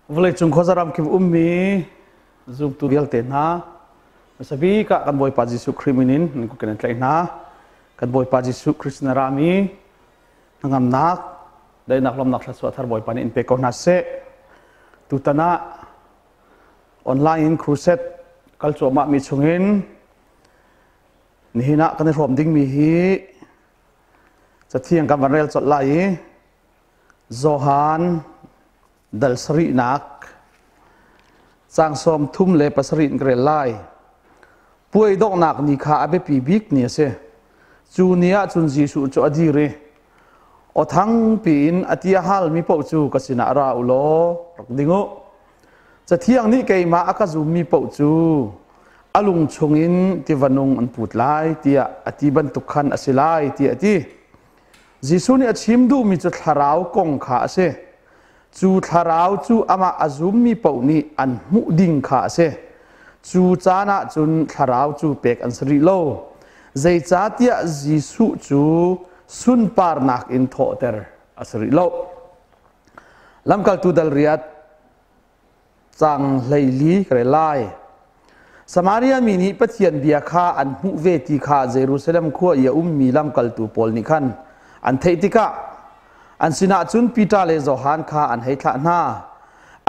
vlei 𝐒𝐮𝐬𝐫𝐢𝐵𝐴𝐻 zoom tu vialte na sabi ka kan boy pa Jesu kriminin ko ken tlai na kan boy pa Jesu Krishna rami ngam nak dai nak lom nak thla thar boy pani in pe ko na se tu tana online crusade kal chu ma mi chungin ni hina kan rom ding mi hi chathiang kan vanrel chot lai zohan dal sri nak sang som thum le pasri ngre lai puai dok nak ni kha abe pi bik ni se chu nia chun ji su chu adi re o thang pin atia hal mi po chu kasina ra ulo rak dingo chathiang ni keima aka zu mi po chu alung chungin ti vanung an put lai tia ati ban tukhan asilai ti ati jisu ni achim du mi chu thlarau kong kha ase chu thlarau chu ama azum mi po ni an mu ding kha ase chu chana chun thlarau chu pek an sri lo zai cha tia jisu chu sun par nak in tho ter asri lo lamkal tu dal riat chang leili kre lai Samaria mini Pathian bia kha an mu ve ti kha Jerusalem khuwa ya mi lamkal tu pol ni khan an theitika an sina chun pita le zohan kha an hei thla na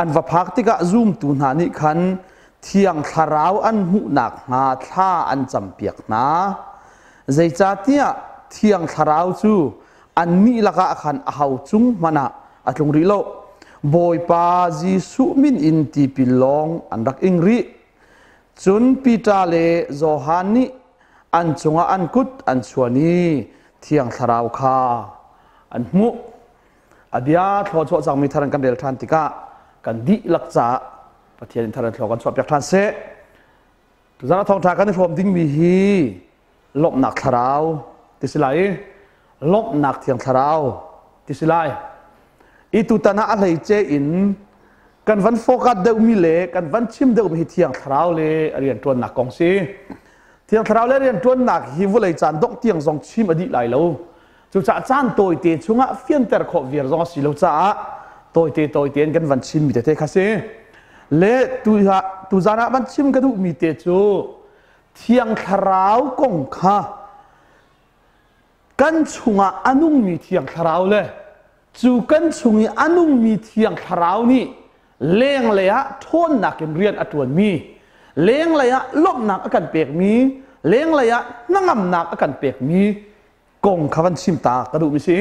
an va phak tika zoom tu na ni khan thiang thlarau an mu nak nga thla an champiak na zai cha tia thiang thlarau chu an mi laka khan a hau chung mana atlung ri lo boy pa Jesu min in ti pilong an rak ingri chun pita le zohan ni an chunga an kut an chuani thiang thlarau kha an mu adia thlo cho chang mi tharan kan del than tika kan di lakcha pathian tharan thlo kan chwa pyak than se tu zana thongtha kan rom ding mi hi lawmhnak thlarau tisilai lawmhnak thiang thlarau tisilai I tu tana a hlei che in kan van fokat de mi le kan van chim de mi thiang thlarau le arian tuan nak kong si thiang thlarau le arian tuan nak hi vulei chan dok tiang zong chim adi lai lo chu cha chan toi te chunga fian ter kho vir zong si lo cha toi te kan van chim mi te kha se le tu zana van chim ka du mi te chu thiang thlarau kong kha kan chunga anung mi thiang thlarau le chu kan chungi anung mi thiang thlarau ni leng leya thon nakin rian atuan mi leng leya lawmhnak akan pek mi leng leya nangam nak akan pek mi kong khawan chim ta kadu mi si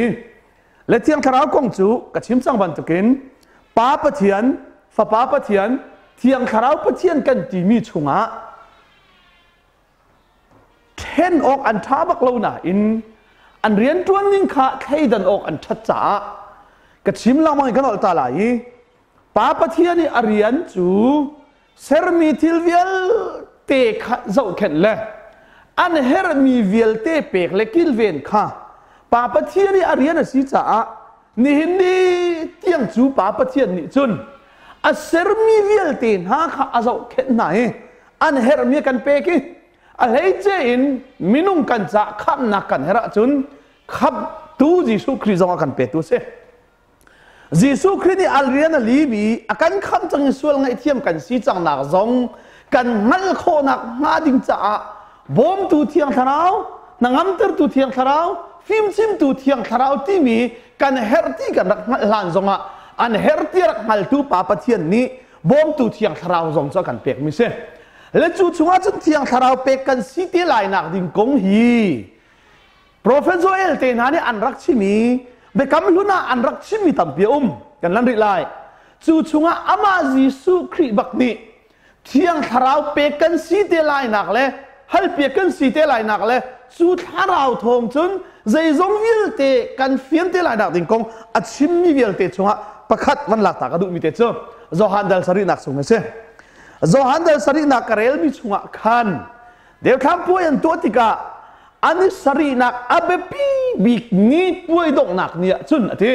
le thiang thlarau kong chu ka chim chang ban tukin pa pathian fa pa pathian thiang thlarau pathian kan ti mi chunga ten ok an tha bak lo na in an rian tuan ning kha theidan ok an that cha ka chim lang mai kan ol ta lai pa pathian ni arian chu sermi thil vial te kha zau khen le an her mi vialte pek le kil ven kha pa pathian ni arian si cha ni hindi tiang chu pa pathian ni chun a sermi vialte ha kha azau khen nai an her mi kan peki a lei che in minung kan cha kham na kan hera chun khap tu Jesu Christ zong kan pe tu se Jesu Christ ni alrian ali bi akan kham chang sual ngai thiam kan si chang nak zong kan ngal kho nak nga ding cha bom tu thiang thlarau nangam ter tu thiang thlarau phim chim tu thiang thlarau ti mi kan herti kan rak lan zonga an herti rak mal tu pa pathian ni bom tu thiang thlarau zong cha kan pek mi se le chu chunga chun thiang thlarau pek kan si te lai nak ding kong hi prophet Joel te na ni an rak chimi be kam luna an rak chimi tam pi kan lan ri lai chu chunga ama Jesu Christ bak ni thiang thlarau pek kan si te lai nak le hal pek kan si te lai nak le chu thlarau thong chun zai zong vialte kan fian te lai nak ding kong a chim mi vialte chunga pakhat man lak ta ka du mi te chu zohan dal sari nak sung se zohan dal sari nak karel mi chunga khan de kham puan to tika ani sari nak abepi bik ni puai dok nak nia chun ati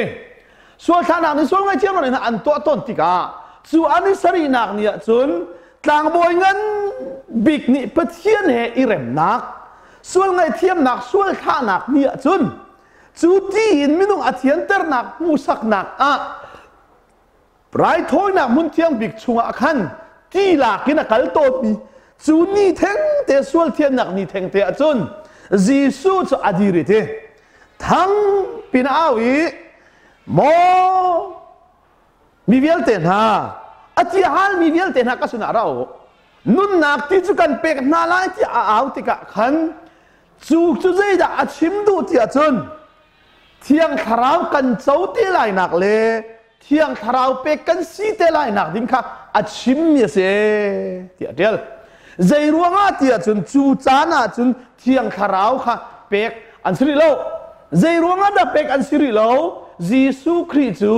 so thana ni so ngai chiang na an to ton tika chu ani sari nak nia chun tlang boy ngan bik ni pathian he irem nak sual ngai thiam nak sual tha nak nia chun chu ti in minung athian ter nak musak nak a ไรท้อยหนักมุนเทียงบิกชงอาคันที่หลักกินกัลโตมีจูนี่เทงเตสวลเทียนหนักนี่เทงเตอจุนจีสูจะอดีริเตทั้งปินาวิโมมีวิลเตนฮะอธิฮาลมีวิลเตนฮะก็สุนาเรานุนนักที่จุกันเป็กนาลายที่อาติกะขันจูใจจะอาชิมดูที่อาจุนเที่ยงคราวกันเจ้าที่ไรหนักเลยเที่ยงคราวเป็กกันสีเตไรหนักดิ้งค่ะอาชิมเนี่ยเสียที่เดียวใจรัวงาที่อาจุนจูจานาจุนเที่ยงคราวค่ะเป็กอันสิริโลใจรัวงาดับเป็กอันสิริโลยิสุคริจู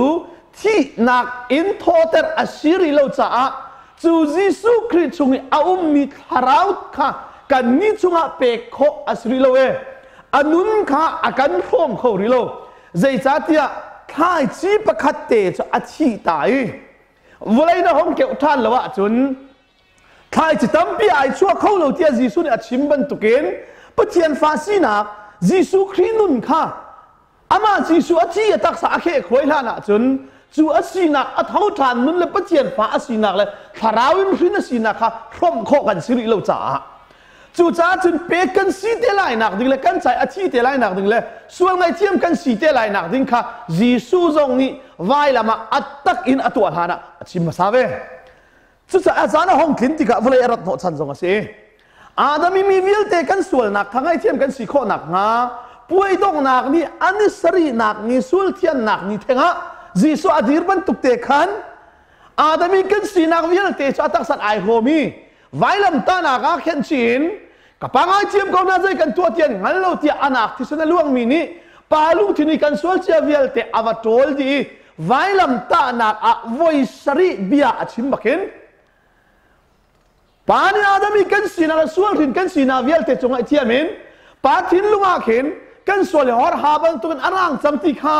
ที่นักอินโทเตอร์อัสิริโลจ้าจูยิสุคริจุงอามีคราวค่ะกันนี้จุงอาเป็กโคอัสิริโลอันนุนค่ะอาการพร้อมเขาริโลใจจ้าที่ท้ายจีบขัดเตะจะอาชีตายวันนี้นะห้องเกี่ยวท่านละว่าจนท้ายจะตั้มปีไอชั่วเขาเราที่ยิสุเนี่ยอาชิมบันตุเกนปะเทียนฟาสีนักยิสุครินุนค่ะอามายิสุอาชีตักษาเขคอยลานะจนจูอาชีนักอัฐาวทานนุนเลยปะเทียนฟ้าอาชีนักเลยทาราวินฟินอาชีนักค่ะพร้อมโคกันสิริโลจ้าจูจ้าจนเปกันสีเตลัยหนักดิ้งเลยกันใจอาชีเตลัยหนักดิ้งเลยส่วนไงเทียมกันสีเตลัยหนักดิ้งค่ะยิสุจงนี้ไว้ละมาอัตตักอินอัตัวหานะชิมมาซาเวจุดจะอาจารย์ห้องขินติกะวันเลยรัตโนชันจงอาศัยอาดามีวิลเตกันส่วนหนักทั้งไงเทียมกันสีโคหนักงาป่วยดงหนักนี่อันนี้สรีหนักนี่ส่วนเทียนหนักนี่เถอะยิสุอดีรบันตุกเตขันอาดามีกันสีหนักวิลเตจะตักสัตไอโฮมีไว้ลำตาหนักเข็นชินกับปังไอเทียมเขาหน้าใจกันตัวเทียนงั้นเราเทียอนักที่สุดในล่วงมินิปาลูที่นี่กันส่วนเชียวิลเตอวตอลดีไว้ลำตาหนักอ่ะวัยสรีเบียชิมบักเห็นปานี่อาดามีกันสีนักส่วนถิ่นกันสีนาวิลเตจงไอเทียมินปาถิ่นลุงอาเข็นกันส่วนเลยฮอร์ฮาบันตุกันอรังจำติข้า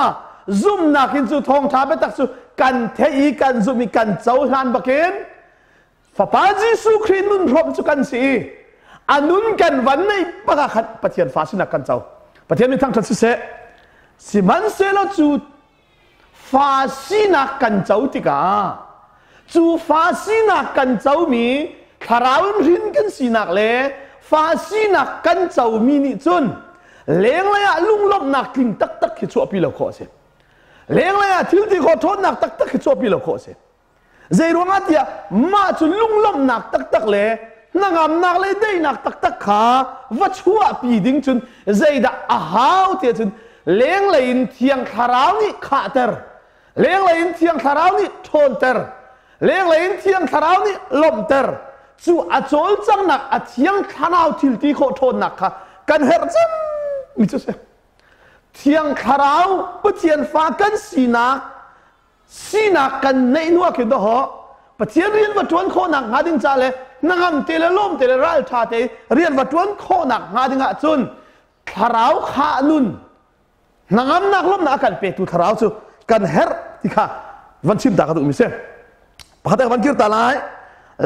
ซุ่มนักหินสุทองชาเปตักสุกันเทอีกันซุมีกันเจ้าทานบักเห็นฝาปาจิสุครินุนพร้อมสุกันสีอันนุนกันวันในปะกะขัดปะเทียนฟ้าสินักกันเจ้าปะเทียนมีทั้งทัศเสสิมันเสลจูฟ้าสินักกันเจ้าติกาจูฟ้าสินักกันเจ้ามีคาราวรินกันสินักเลยฟ้าสินักกันเจ้ามีนิจุนเลี้ยงเลยอะลุงลบนักทิ้งตักตักขิดชัวปีละโคเสเลี้ยงเลยอะทิ้งที่ขอโทษนักตักตักขิดชัวปีละโคเสใจรวงอาทิตย์มาจุลุงลบนักตักตักเลยนักนักเลยได้นักตักตักขาวัชัวปีดิ้งจุนใจด่าอาหาวเทียจุนเลี้ยงเลยเทียงคาราวนี่ขาเตอร์เลี้ยงเลยเทียงคาราวนี่โทนเตอร์เลี้ยงเลยเทียงคาราวนี่ลมเตอร์จูอาโจลจังนักอาเทียงคาราวทิลตีโคโทนนักค่ะกันเฮร์จังมิจุเสเทียงคาราวปะเทียนฟ้ากันสีนักกันในนัวกินดอปะเทียนเรียนวัตถุนโคนักหาดิงจ่าเลยนังเตลลมเตลรัลชาเตเรียนวัตถุนโคนักหาดิงอาจุนคาราวขานุนนังนักลมนักกันเปตุคาราวจูกันเฮร์ที่ข้าวันชิมตากระตุกมิเสปะแต่วันกิรตาลาย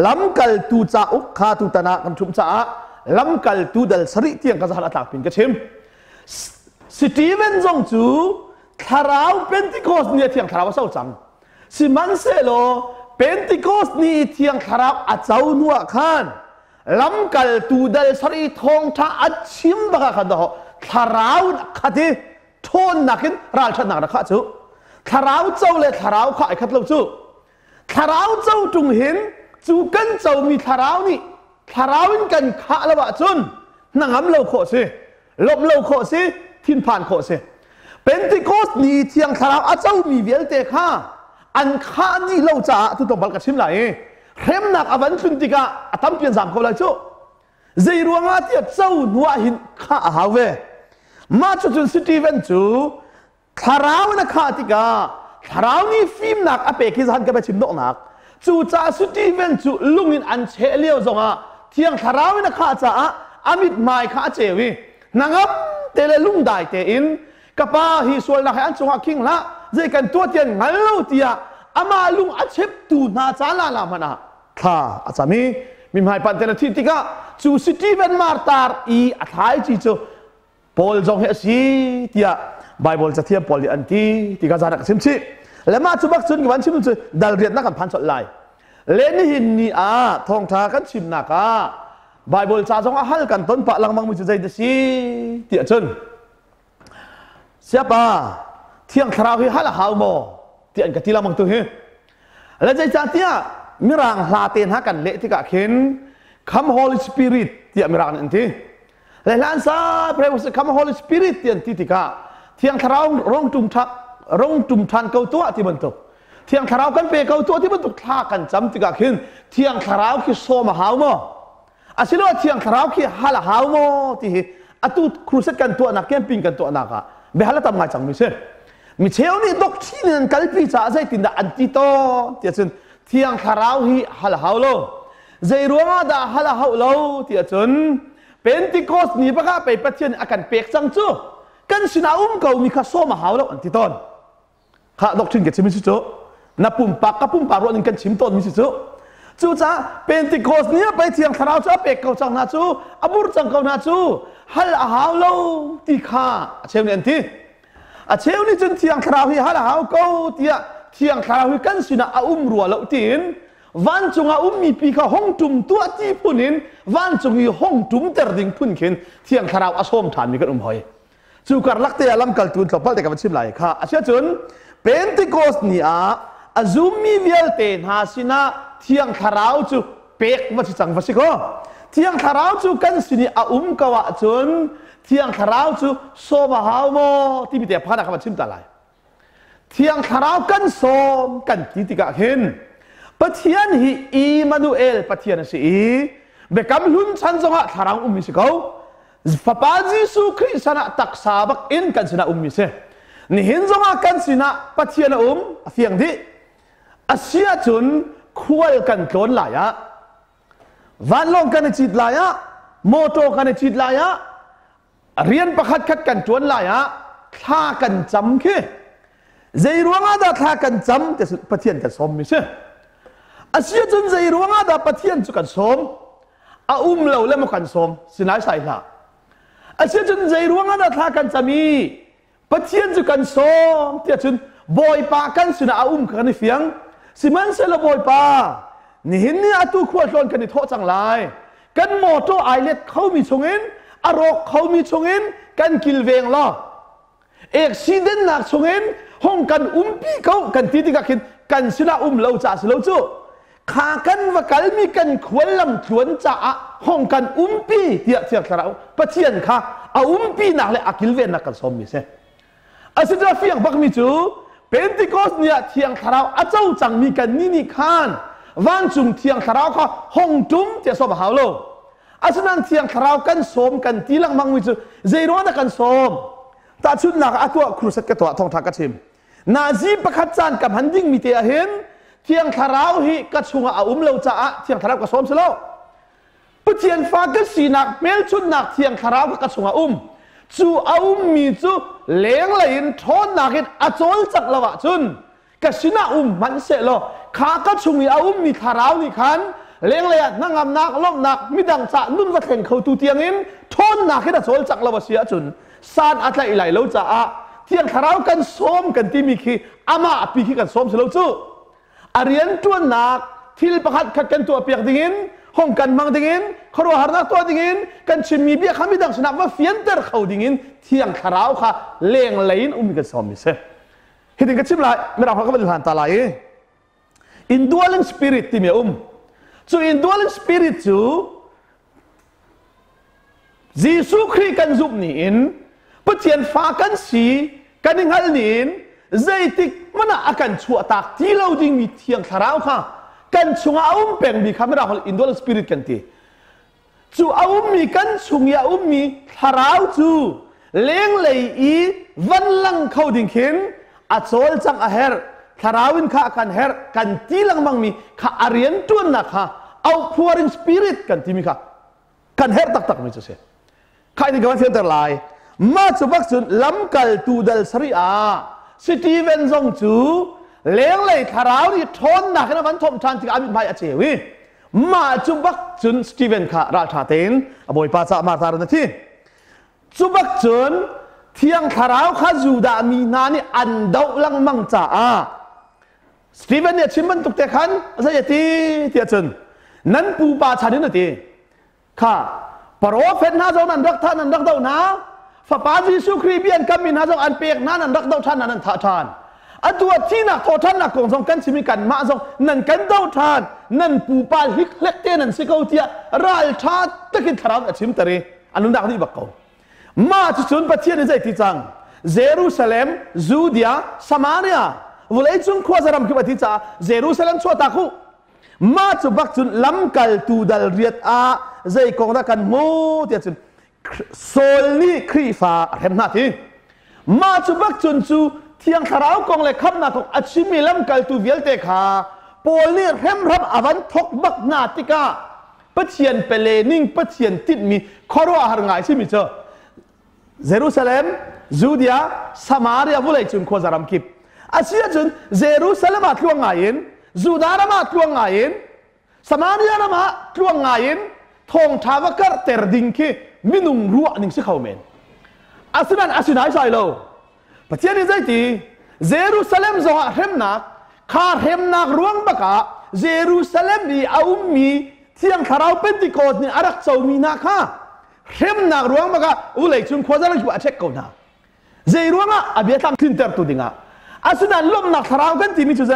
ล้ำกัลตูจ่าอุกขาตูตนากันชุมจ่าล้ำกัลตูดัลสริเทียงกันสารตักปินกระชิมสตีเวนจงจูคาราวเป็นติโคสเนี่ยเทียงคาราวเศร้าจังสิมันเซโลเป็นติโคสนี่เทียงคาราวอาเจ้านัวขานล้ำกัลตูดัลสริทองท่าอัดชิมบักขันดอคาราวขัดทนนักินราชนักนักข้าจูคาราวเจ้าเลยคาราวข้าไอ้ขัดเราจูคาราวเจ้าจงเห็นจูกันเจ้ามีคาราวนี่คาราวินกันข้าละวะจุนนังหำเราโคสิลบเราโคสิทิ้นผ่านโคสิเป็นที่โคสนี่เทียงคาราวอาเจ้ามีเวลเตข้าอันข้านี่เราจะตุตบัลกัดชิมไหลเข็มนักอวันสุนติกาตั้มเปลี่ยนสามเขาเลยจูใจรวงอาทิตย์เจ้าหนัวหินข้าหาเวมาจุนสตีเวนจูคาราวนักข้าติกาคาราวนี่ฟิล์มนักอเปกิสันกับไปชิมนกนักจูจ่าสตีเวนจูลุงอินอันเชเลียวจงอาเที่ยงคาราวนักข้าจ่าอามิดไมข้าเจวีนังเตเลลุงได้เตอินกับป้าฮิสวลนักอันจงอาคิงละใจกันตัวเตียนงั้นเราเตียอามาลุงอาเชปตูนาจาลาลามันข้าอาจารย์มีหมายปันเตนที่ติกาจูสตีเวนมาร์ตาร์อีอัฐายจีจูปอลจงเฮสีเตียไบเบิลจะเทียบปอลอันที่ติกาจานักซิมชี และมาจุบักจุนกับวันชิมจุดัลเรียนนักกันพันสดลายเลนี่หินนี่ทองทากันชิมนักไบเบิลจ่าจงอาหัลกันต้นปะลังมังมุจใจเดซีเตียจนsiapa tiang terawih halah haumo tiang ketila mang tu he la jai chatia mirang hlaten hakan le tika khin come holy spirit tia mirang nanti le lan sa praise come holy spirit tian titika tiang tharau rong tum than kau tua ti bentuk tiang tharau kan pe kau tua ti bentuk thla kan jam tika khin tiang tharau ki so ma haumo asilo tiang tharau ki halah haumo ti atu kruset kan tua nak camping kan tua naka behala tam ngai chang mi se mi cheu ni doctrine kalpi cha zai tinda anti to tia chun thiang tharau hi hal haulo zai ruanga da hal haulo tia chun pentecost ni baka pe pathian akan pek chang chu kan sina ko mi kha so ma haulo anti ton kha doctrine ke chimi chu na pum pak ka pum paro ning kan chim ton mi chu cha pentecost ni pe thiang tharau cha pek ko chang na chu abur chang ko na chu hal haulo ti kha cheu ni anti cheu ni chun thiang tharau hi hal hau ko tia thiang tharau hi kan sina ruwa lo tin van chunga mi pi kha hong tum tua ti punin van chungi hong tum ter ding pun khin thiang tharau asom than mi kan hoi chu kar lak te alam kal tun tlopal te ka chim lai kha asia chun pentecost ni azumi vialte ha sina thiang tharau chu pek ma chi chang vasiko thiang tharau chu kan sini kawa chun thiang tharau chu so ma haumo ti bi te phana ka chim ta lai thiang tharau kan som kan ti ti ka hen pathian hi Emmanuel pathian si bekam lun chan zonga tharang mi si ko papa Jesu Christ sana tak sabak in kan sina mi se ni hin zonga kan sina pathian afiang di asia chun khual kan tlon la ya van long kan chit la ya moto kan chit la ya rian pakhat khat kan tuan la ya tha kan cham khe zai ruanga da tha kan cham te pathian kan som mi se asia chun zai ruanga da pathian chu kan som lo le mo kan som sinai sai la asia chun zai ruanga da tha kan chami pathian chu kan som te chun boy pa kan sina kan ni fiang siman se lo boy pa ni hin ni atu khwa hlon kan ni tho chang lai kan moto ailet khau mi chungin arok khau mi chungin kan kilveng lo accident nak chungin hong kan pi kau kan ti ka khin kan sina lo cha si lo chu kha kan wa kal mi kan khwal lam thuan cha hong kan pi tia thiak tharau pathian kha pi nak le akilven nak kan som mi se asida fiang bak mi chu pentecost nia thiang tharau achau chang mi kan ni khan van chung thiang tharau kha hong tum tia so ba haulo asunan thiang tharau kan som kan tilang mang mi chu zeiro na kan som ta chun nak atwa kruset ka to thong tha ka chim na ji pakhat chan kam handing mi te a hen thiang tharau hi ka chunga lo cha thiang tharau ka som selo pathian fa ka sinak mel chun nak thiang tharau ka chunga chu mi chu leng lain thon nakin achol chak lawa chun ka sina man se lo kha ka chungi mi tharau ni khan leng le nangam nak lom nak midang cha nun wa theng khau tu tiang in thon nakin achol chak lawa sia chun san atla ilai lo cha thiang tharau kan som kan ti mi khi ama pi khi kan som se lo chu arian tuan nak thil pakhat khat kan tu piak dingin hong kan mang dingin kharo harnak to dingin kan chimi bia khami dang sna wa fienter khau dingin thiang tharau kha leng lein kan som mi se hiding ka chim lai mera ha ka bal han ta lai indwelling spirit ti me chu indwelling spirit chu Jesu Christ kan zup ni in pathian fa kan si kan inghal ni in zaitik mana akan chua tak ti lo ding mi thiang tharau kha kan chunga peng bi khamera hol indwelling spirit kan ti chu mi kan chungya mi tharau chu leng lei van lang khau ding khin achol chang her tharawin kha kan her kan tilang mang mi kha arian tuan na kha outpouring spirit kan ti mi kha kan her tak mi chu se khai ni gawan filter lai ma chu bak chun lam kal tu dal saria Stephen zong chu leng lei tharau ni thon na kana van thom than ti ami mai a chewi ma chu bak chun Stephen kha ra tha ten aboi pa cha ma tar na thi chu bak chun thiang tharau kha juda mi na ni an dau lang mang cha สตีเวนเนี่ยชิมมันตุกเตะขันอะไรที่เตียจนนั้นปูปาชาดินตีค่ะปรโอเฟนฮาจงนั้นรักท่านนั้นรักเดาหนาฝ่าปาจิสุครีเบียนกัมมินฮาจงอันเปียกนั้นรักเดาท่านนั้นท่าทานอันตัวที่นักโทษท่านนักกงทรงกันชิมิกันมาทรงนั่นกันเดาทานนั่นปูปาฮิกเล็กเตนั่นสิเขาเตียรัลชาตะกินทาราวชิมตรีอันนู้นดักนี่บักเขามาจุดจุนปะเทียนใจที่จังเยรูซาเล็มจูเดียสมาเรียวเลยจุนขวาจารมคิดว่าที่จ้าเยรูซาเล็มชัวตาคูมาจุบักจุนล้ำกัลตูดัลเรียดอาใจกงรักกันโมเทียจุนโซลนี่ครีฟ้าเห็นหน้าที่มาจุบักจุนจูเที่ยงคาราวกงเลยขับหน้าของอัชิมิล้ำกัลตูvialteขาโปลนี่เห็นรับอวันทกบักนาติกาปัจเจียนเปเลนิงปัจเจียนติดมีคอรัวหางไงใช่ไหมเจ้าเยรูซาเล็มจูเดียสมาเรียวุเลยจุนขวาจารมคิดอาเซียจุนเยรูซาเล็มมาทวงไงยินจูดารามาทวงไงยินสมาเรียรามาทวงไงยินทงทาวกัรเตอร์ดิงคีมินุงรัวนิงสิเขาเมนอาศินันอาศินัยใส่เราปัจจัยนี้ใจตีเยรูซาเล็มจะเห็นนักข้าเห็นนักรวงบักะเยรูซาเล็มมีอาอุมมีเที่ยงคาราวเป็นติโกดนี่อารักเจ้ามีนักข้าเห็นนักรวงบักะอุเลยจุนขวาจารมคิดว่าเช็คก่อนนะเจรวงอ่ะอภิธรรมทิ้งเตอร์ตัวดิ่งอ่ะอาศินันล้มนักคาราวกันที่มีจุดใจ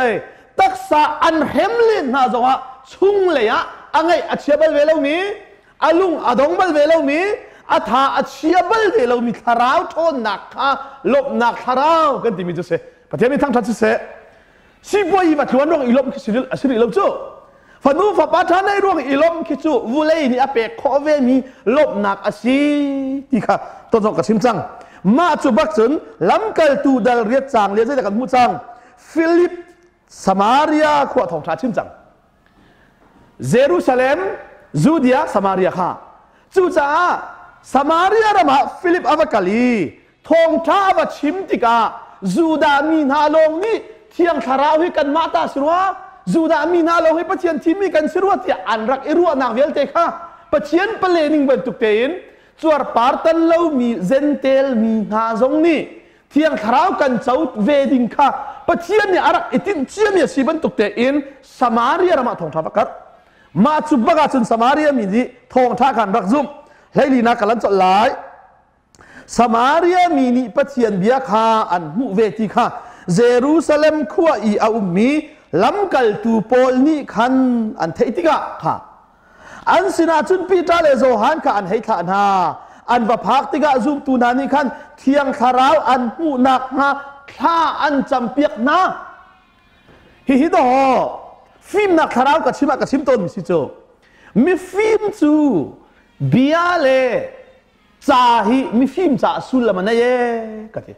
ตักษะอันเฮมลินน่าจะว่าชุ่งเลยอ่ะอันไงอัจฉริยะเวลามีอาลุงอดงเวลามีอัฐาอัจฉริยะเวลามีทาราวโทนหนักค่ะลบหนักทาราวกันที่มีจุดเสประเทศนี้ทั้งทัศน์เสสิบวันมาทวนร่วงอิลมคิดอัศริลบจูฝันูฝัปาทานในร่วงอิลมคิดจูวุเลยนี่อเปกขอเวมีลบหนักอัศริที่ค่ะต้นสองกระชิมจังมาจุบักจุนล้ำกัลตูดัลเรียดจังเรียดใจกันมูจังฟิลิปสมาเรียขวดทองชาชิมจังเยรูซาเล็มจูเดียสมาเรียค่ะจูจ้าสมาเรียรามาฟิลิปอวกาลีทองชาวัชิมติกาจูดามีนาลงนี่เที่ยงทาราวให้กันมาตาสิรัวจูดามีนาลงให้ปัจเจียนที่มีกันสิรัวที่อันรักอิรัวนางเวลเตค่ะปัจเจียนเปลนิงเป็นตุกเตนจวดปาร์ตันเลามีเซนเตลมีนาจงนี่เที่ยงคราวกันเจ้าเวดิงค่ะปัจเจียนเนี่ยอารักอิตินเจียมีสิบันตุกเตอินสมาเรียรามาทองทาฟักมาจุบกาจุนสมาเรียมีดีทองท่ากันรักซุ่มให้ลีนักกันจดหลายสมาเรียมีนิปัจเจียนเบียค่ะอันมุเวติค่ะเยรูซาเล็มขัวอีอาอุมมีล้ำกัลตูโปลนี่คันอันเทติกะค่ะอันสินาจุนปีตาเลโซฮันค่ะอันให้ท่านฮาอันบะพักติกะซุมตูนานี่คันเที่ยงคาราวอันมุนักนะท่าอันจำเปียกนะฮิโตฟิล์มนักคาราวกับชิมต้นมิสิโจมีฟิล์มจูเบียเลจ่าฮิมีฟิล์มจ่าสุลมันเย่กันที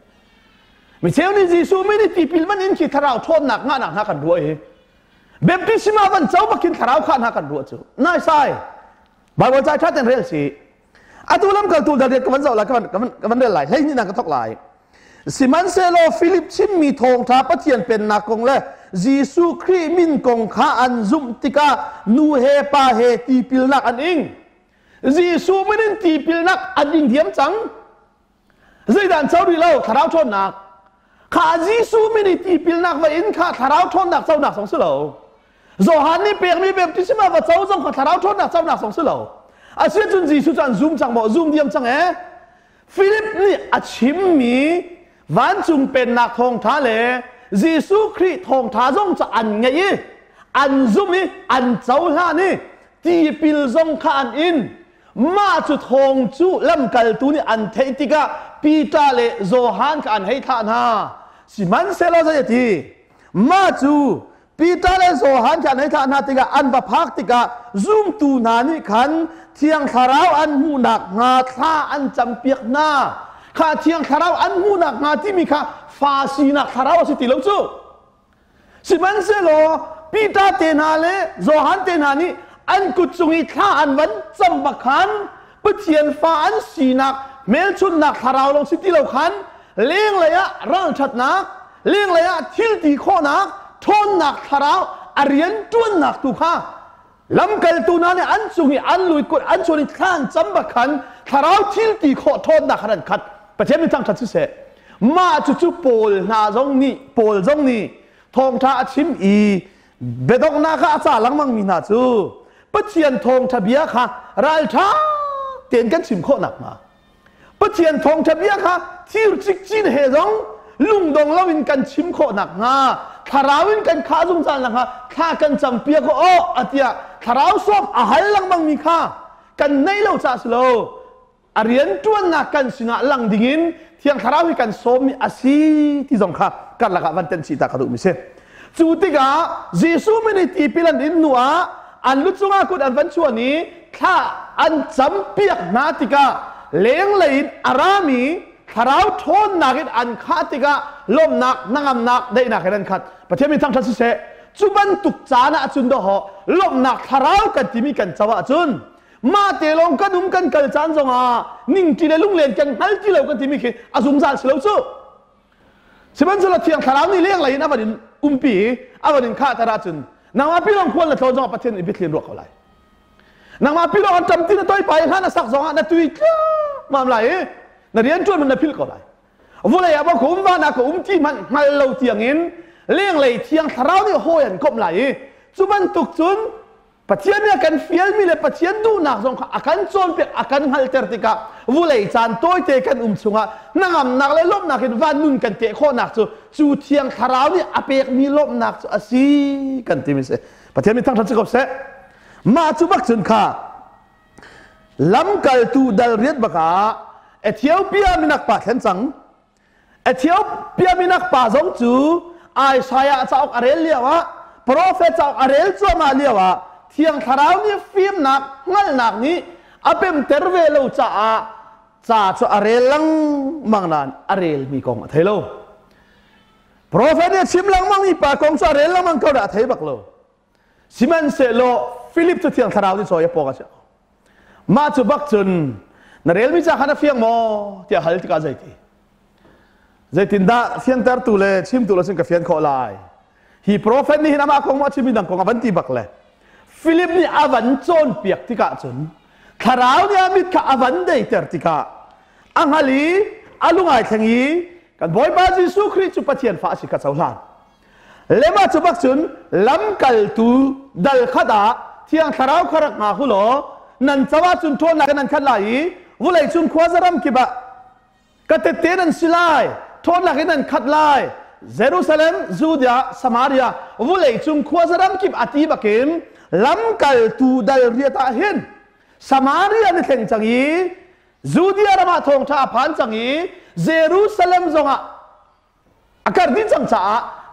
มิเชลนี่จีซูไม่ได้ตีพิลมันอินคิดทาราวโทษหนักงานหนักหากันด้วยแบบที่สิมาวันเจ้ามากินทาราวข้าหากันด้วยจูน่าใช่บางวันใจชัดเจนเรียลสิอาตุลัมกับตูดาเดียกับวันเจ้าหลายกับวันเดียร์หลายให้นี่นางกระทกหลายสิมันเซโลฟิลิปชิมมีทองท้าปัจเจียนเป็นนักกงเล่จีซูครีมินกงข้าอันซุมติกานูเฮปาเฮตีพิลนักอันอิงจีซูไม่ได้ตีพิลนักอันอิงเทียมจังใจด่านเจ้าดีเล่าทาราวโทษหนักข้าจีซูไม่ได้ตีพิลนักว่าอินข้าทาราวโทษหนักเจ้าหนักสองสิเหล่าโซฮันนี่เปียกมีแบบที่สิมาว่าเจ้าจังข้าทาราวโทษหนักเจ้าหนักสองสิเหล่าอาเซียนจุนจีซูจันซูมจังบ่ซูมเดียมจังฟิลิปนี่อาชิมมีวันจุงเป็นนักทองท้าเลจีซูครีทองท้าจงจะอันไงอันซุมนี่อันเจ้าล่านี่ตีปิลจงข้าอันอินมาจุทองจูลำกัลตูนี่อันเทติกาปีตาเลโซฮันข้าอันให้ท่านฮะสิมันเซลล์จะทีมาจูปีตาเลโซฮันข้าอันให้ท่านฮะติกาอันบะพักติกาซุมตูนานี่ขันเที่ยงคาราวอันหูหนักงาท่าอันจำเปียกหน้าข้าเที่ยงคาราวอันหูหนักงาที่มีข้าฟาซีนักคาราวสิติลงจูสิมันเซโลปีตาเตนาเลโซฮันเตนานี่อันกุจุงิท่าอันวันจำบักขันปุเทียนฟ้าอันสีนักเมลชุนนักคาราวลงสิติลงขันเลี้ยงระยะร่างชัดนักเลี้ยงระยะทิลตีข้อนักทนนักคาราวอริยันจวนนักตุข้าลำกัลตูนั้นอันจุงิอันลุยกุดอันชนิดข้านจำบักขันคาราวทิลตีข้อทนนักขนาดขัดประเทศนี้ตั้งชัดเสมาจุโปลนาจงนี่โปลจงนี่ท ทองท่าชิมอีเบดอกนาข้าอาจารย์ลังมังมีนาจูปัจเจียนทองทะเบียค่ะรัลท่าเตียนกันชิมโคหนักมาปัจเจียนทองทะเบียค่ะที่จิกจีนเฮซองลุงดงเราวินกันชิมโคหนักงาทาราวินกันข้าจงจานลังค่ะข้ากันจังเปียก็โอ้อาเตียทาราวส้มอาหารลังมังมีข้ากันในเราจ่าสโลอาเรียนจวนนักกันสิงะลังดิ่งเที่ยงทาราวให้กันส้มมีอาศีที่จงค่ะกันละกันวันเต็นชีตากระดูมิเซจูติกาเยซูไม่ได้ตีพิลันอินนัวอันลุจงอากุดอันวันชั่วนี้ถ้าอันจำเปียกนาติกาเลี้ยงเลยอารามีทาราวทนนักอันขาติกาลมนักนังนักได้นักให้นันขัดประเทศมีทั้งทัศเสจุบันตุกจานะจุนดอหลมนักทาราวกันที่มีกันจาวจุนมาเตลงกันกันกัลจานจงอานิ่งที่ได้ลุงเลียนกันฮัลที่เรากันที่มีขึ้นอาซุมจานเสลสู้สิบันจะละเทียงทาราวนี่เลี้ยงอะไรนะวันนี้ปีวันนี้ข้าทาราจุนนางมาพี่ลองควรละทอจงประเทศอิบิทเลียนรัวเขาเลยนางมาพี่ลองจำที่นั่นตัวไปฮะน่ะสักสองฮะน่ะตุยมาอะไรน่ะเรียนจวนมันน่ะพิลเขาเลยวันนี้ว่าคุ้มว่านะคุ้มที่มันมาเราเทียงอินเลี้ยงเลยเทียงทาราวนี่โหยันกบไหลจุบันตุกจุนปัจเจียนเนี่ยกันเฟียลมีเลยปัจเจียนดูนักสงฆ์อาการโจนเปียอาการฮัลเตอร์ติกาวุ้เลยจานตัวเตะกันสุงะนั่งนักเลยลบนักเห็นว่านุ่นกันเตะข้อนักจูเทียงทาราวนี่อาเปียกมีลบนักอาศีกันที่มิเสปัจเจียนมีทั้งทัศกบเสมาจูบักจุนค่ะล้ำกัลตูดัลเรียดบักาเอธิโอเปียมีนักป่าเข็นจังเอธิโอเปียมีนักป่าสงจูไอชายาเจ้าอาเรลเลียวะโปรเฟสเจ้าอาเรลจัวมาเลียวะเที่ยงทาราวนี่ฟิล์มหนักงั้นหนักนี้อาเป็นเทอร์เวลูจ่าชัวอาเรลังมังนานอาเรลมีกองเทโลโปรเฟสเนี่ยชิมลังมังมีปากองชัวอาเรลลังมังเขาด่าเทบักโลซิมันเซโลฟิลิปจะเที่ยงทาราวนี่ซอยปอกาเจ้ามาจุบักจุนนาเรลมีจ่าขันเฟียงโมที่ฮัลติกาใจตินดาเฟียงเตอร์ตูเลชิมตูเลสิงกับเฟียงโคลายฮีโปรเฟสนี่นามาคงมาชิมิดังกองอวันตีบักเลยฟิลิปนี่อวันโจนเปียกติกาจุนทาราวนี่มิดข้าอวันได้เตอร์ติกาอังฮัลีอาลุงไอแข่งยีกันบอยบาจิสุคริจุปเทียนฟ้าสิกาเจ้าหลานเลมาจุบักจุนล้ำกัลตูดัลขดาเที่ยงทาราวขรักมาคุโลนันจาวจุนทวนนักนันขัดไหลวุเลยจุนขวาซารัมกิบะกติเตนันสิไลทวนนักนันขัดไหลเยรูซาเล็มจูดยาสมาริยาวุเลยจุนขวาซารัมกิบอติบักิมล้ำกัลตูดัลเรียตาหินสมาริยาในแข่งจังยีจูดยารามาทองท่าพันจังยีเยรูซาเล็มจงอาอาการดินจังจ้า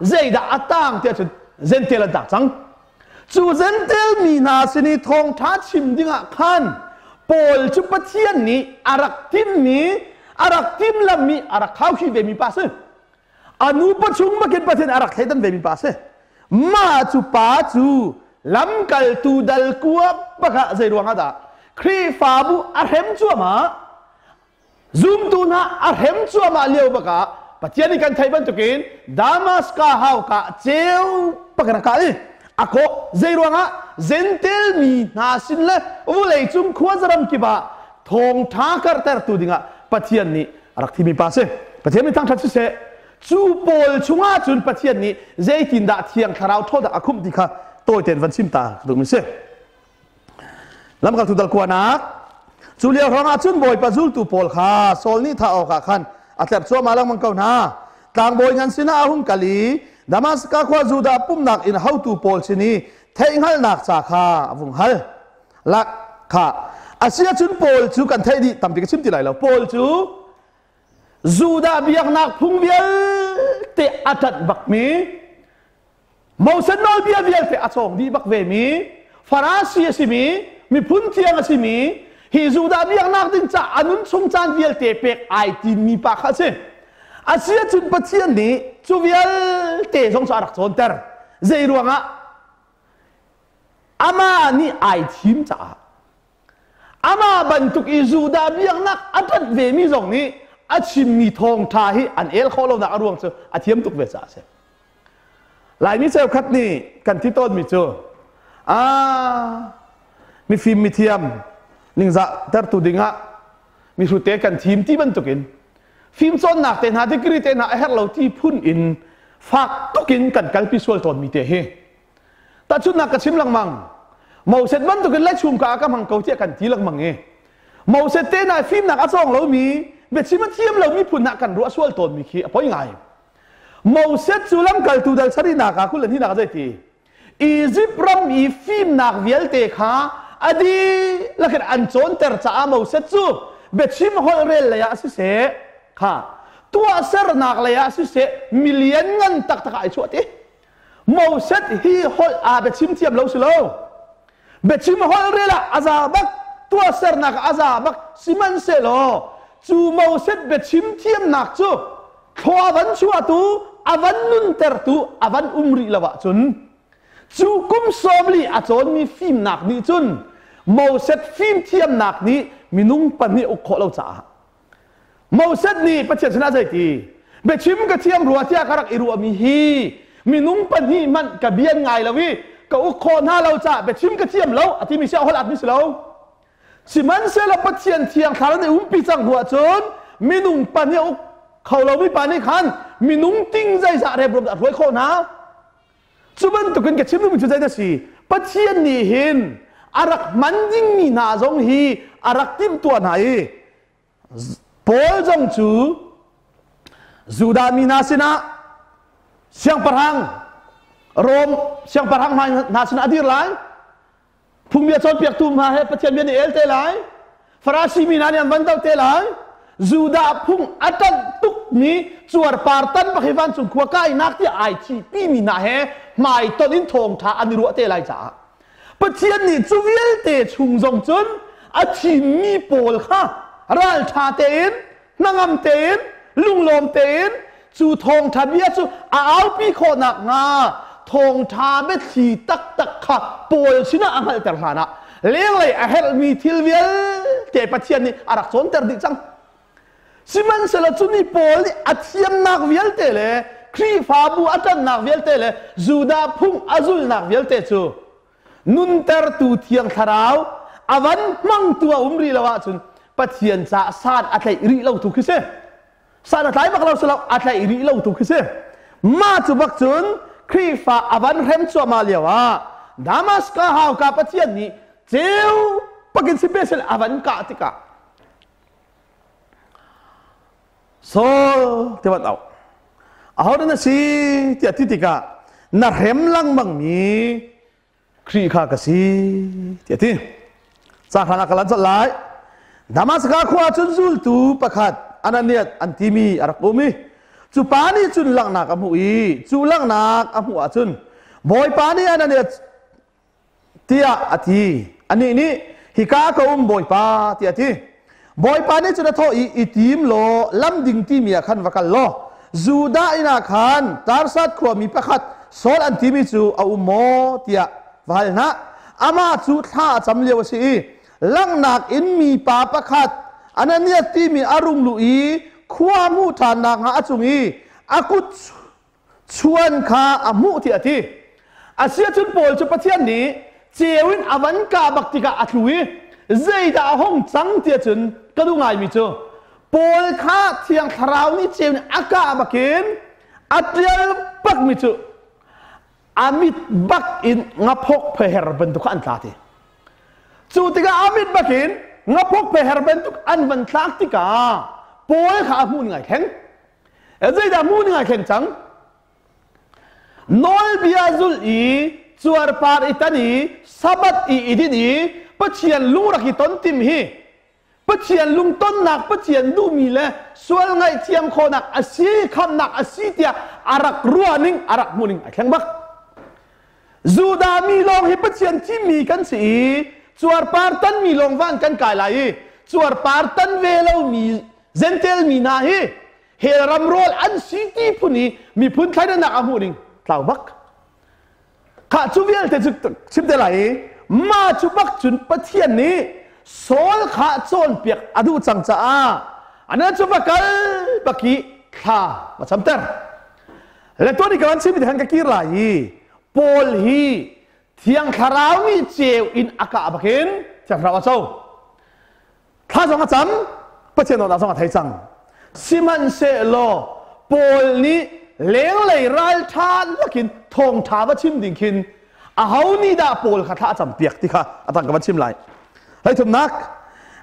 เจดาอัตตังเทียจุนเจนเทลันตักจังจูเจนเทลมีนาสินีทองท่าชิมดิ้งอ่ะขันปอลจุปเทียนนี้อารักทิมนี้อารักทิมลำมีอารักข้าวขี้เวมีปัสอนุปชุงมากินประเทศอารักเทตันเวมีปัสมาจูปาจูล้ำกัลตูดัลกัวปะกะใจรวงอาดาครีฟาบูอาเฮมจัวมาซูมตูน่าอาเฮมจัวมาเลี้ยวปะกะปัจจัยนี้กันไทยบันตุกินดามัสกาฮาวกะเจวปะกะนักอะไรอะโคใจรวงอาเซนเทลมีนาสินเลยวุเลยจุมขวาซารัมกิบะทองท่ากัรเตอร์ตูดิงะปัจจัยนี้อารักที่มีปัสปัจจัยนี้ทั้งทัศน์เสจูปอลชุงอาจุนปัจจัยนี้เจตินดาเทียงคาราวโทษอาคุมดิค่ะตัวเต็นวันชิมตาดูมิเซ่ลำกับทุดัลกวานักจูเลียร้องอาจุนบอยปะจุลตูปอลค่ะโซลนี่ท่าออกขันอาจจะชัวมาลังมังเกาหน้าต่างบอยงันสินาหุ่นกะลีดามัสกาควาจูดาปุ่มนักอินฮาวตูปอลชินีเทงฮัลนักจากข้าวุ่งฮัลลักค่ะอาเซียจุนปอลจูกันเทดีตั้มติกชิมติไหลแล้วปอลจูดาเบียกนักพุ่งเบียลเตะอัดบักมีมอสนอลเบียลเตะอัดส่งดีบักเวมีฟาราซีสิมีพุ่นเทียงสิมีฮิจูดาเบียกนักดินจ่าอนุนชงจานเบียลเตะเป็กไอทีมีปากเช่นอาเซียจุนปัจเจียนนี้จูเบียลเตะสงสารโซนเตอร์เจรวงะอามานี่ไอทีมจ่าอามาบรรทุกอิจูดาเบียกนักอัดเวมีส่งนี้อาชิมมีทองทาฮิอันเอลเขาเราหนักอารวงเสืออาเทียมตุกเวซ่าเสหลายมิเซลคัดนี่กันที่ต้นมิโจมีฟิล์มมีเทียมลิงซะเตอร์ตูดิงะมีสุดเตะกันทีมที่บรรทุกินฟิล์มโซนหนักเตนหาที่กรีเตนหาเฮร์เราที่พุ่นอิน ฝากตุกินกันกัลพิสวลตอนมีเตะเฮแต่ชุดนักกระชิมลังมังเมาเสร็จมันตุกินไล่ชุมกากำมังเกาเจียกันทีลังมังเงเมาเสร็จเต้นายฟิล์มนักอาซองเรามีเบ็ดชิมันเทียมเรามีผุนนักกันรัวสวลตอนมีขี้เพราะยังไงเมาเสร็จสุลัมกัลตูดัลสรีนักคุณเล่นที่นักใจทีอียิปต์รำอีฟิล์มนักวิลเตขาอดีลักษณะอันโจนเตอร์จ้าเมาเสร็จจูเบ็ดชิมฮอลเรลเลยอะสิเสค่ะตัวเซอร์นักเลยอะสิเสมิลเลียนเงินตักไอชัวติเมาเสร็จฮีฮอลอาเบ็ดชิมเทียมเราสิโลเบ็ดชิมฮอลเรลอาซาบักตัวเซอร์นักอาซาบักซิมันเซโลจูเมาเสร็จเบ็ดชิมเทียมนักจูทัววันชัวตูอวันนุนเตอร์ตูอวันริละวะจุนจูกุมสอมลีอาจอนมีฟิล์มหนักนี้จุนเมาเสร็จฟิล์มเทียมหนักนี้มีนุ่งปันนี้อกขอเราจ่าเมาเสร็จนี้ประเทศชนะใจตีเบชิมกระเทียมรัวเทียกรักอิรัวมีฮีมีนุ่งปันนี้มันกระเบียนไงละวิก็อกขอหน้าเราจ่าเบชิมกระเทียมเราอธิมิเชียฮอลอัดมิสเราสิมันเสละประเทียนเทียงขารในปีจังหัวจนมีนุ่งปันนี้อกเขาเราไม่ปันนี้ขันมีนุ่งติ้งใจจ่าเรียบรวมอัดไว้ข้อนะจุบันตุกันเก็บชิมนุ่มจุใจได้สิประเทียนนี่เห็นอารักมันยิ่งมีนาจงฮีอารักติมตัวไหนปอลจงจูจูดามีนาสินะเสียงประหังโรมเสียงประหังมานาสินะดีไรพุ่งเบียดชนเปียกตุ่มมาให้ประเทียนเบียนเอลเตไลฟราซีมีนาเนี่ยมันเต้าเตไลจูดาพุ่งอัตันตุกนี้จวดปาร์ตันปะเฮวันสุขวาใกล้นักที่ไอชีปีมีนาเฮไม่ตอนนี้ทงท้าอันนี้รัวเตไลจ้าประเทศนี้จูเวลเตชุงจงจนอาชีมีโปลค่ะรัลชาเตนนางำเตนลุงลมเตนจูทงทะเบียจูเอาปีโคนักงาทงทาเบทีตักค่ะโปลชินะอังเฮลเตอร์ฮานะเลี้ยงเลยเฮลมีทิลเวลเตประเทศนี้อารักษนเตอร์ดิจังสิมันเสละจุนี่โปลนี่อาเทียมนักเวลเตเลยครีฟาบูอัตันนักเวลเตเลยจูดาพุ่งอาซุลนักเวลเตจูนุนเตอร์ตูเทียงทาราวอวันมังตัวริละวะจุนปะเทียนจะสาดอัตไลริเราถูกขึ้นสาดอัตไลบักเราสลับอัตไลริเราถูกขึ้นมาจุบักจุนครีฟาอวันเร็มชัวมาเลียวะดามัสกาฮาวกับปะเทียนนี้เจ้าปะกินสิเปเซลอวันกาติกาโซ่เทวันเอาเรื่องนั้นสิเจ้าติกานาเร็มลังบังมีครีข้ากสีเจ้าที่สักขณะกำลังจะไล่ดามัสกาขวาจุนซูลตูประคัดอันนั้นเนี่ยอันที่มีอารักอุมิจูปานีจุนลังนักอมุอีจูลังนักอมุอาจุนบอยปานีอันนั้นเนี่ยเตียอธิอันนี้นี่ฮิกาก็บอยปาเตียที่บอยปานีจุนทออีทีมโลลำดิ่งที่มีขันวักลโลจูดาอินาขันตาร์สัตขวามีประคัดโซลอันที่มีจูเอาโมเตียวาลนะอามาจูท่าจำเลียวสิลังนักอินมีปาประคัดอันนั้นเนี่ยที่มีอารมณ์ลุยขวามูทานักหาจุงีอากุชวนข้าอามุที่อธิอาเซียจุนโปลจุประเทศนี้เจวินอวันกาบักติกาอัตลุยใจดาห้องจังเตียจุนก็ดูง่ายมิจูโปลข้าเทียงคราวนี้เจวินอากาบักินอัตยาบักมิจูอามิดบักอินงับพกเพเหรบันทุกอันตาทีจูติกาอามิดบักอินงับพกเพเหรบันทุกอันบันทักติกาโปลข้ามูนไงแข็งใจดามูนไงแข็งจังนอลบิอาซุลอีจวดปาร์อิตันีสับัดอีดินีปัจเจียนลุงรักต้นติมฮีปัจเจียนลุงต้นนักปัจเจียนดูมีเลยส่วนไงเทียมโคนักอาศีคำนักอาศีเตียอารักรัวนิงอารักมูนิงแข็งบักจูดามีลองให้ปัจเจียนที่มีกันสิจวดปาร์ตันมีลองวันกันกายไหลจวดปาร์ตันเวลามีเซนเทลมีนาฮีเฮรัมโรลอันซีตีพุนีมีพุนไทยนักอามูนิงเล่าบักข้าจูเวลเตจุชิบเดลัยมาจูบักจุนประเทศนี้โซลข้าโซนเปียกอดูจังจ้าอันนั้นจูบักกัลบักกี้ข้ามาจำเตอร์และตัวนี้กันชิบเดหันกักกี้ไรโปลฮีเทียงคาราวมีเจวอินอากาบักินจากเราเจ้าข้าสองจำประเทศโน้นสองไทยจังซิมันเซโลโปลนี้ เลี้ยงเลยรายทานละกินทองท้าว่าชิมดิ่งกินเอานี่ดาโปลคาถาจำเปียกที่ค่ะอาตังกับว่าชิมไรให้ทุนนัก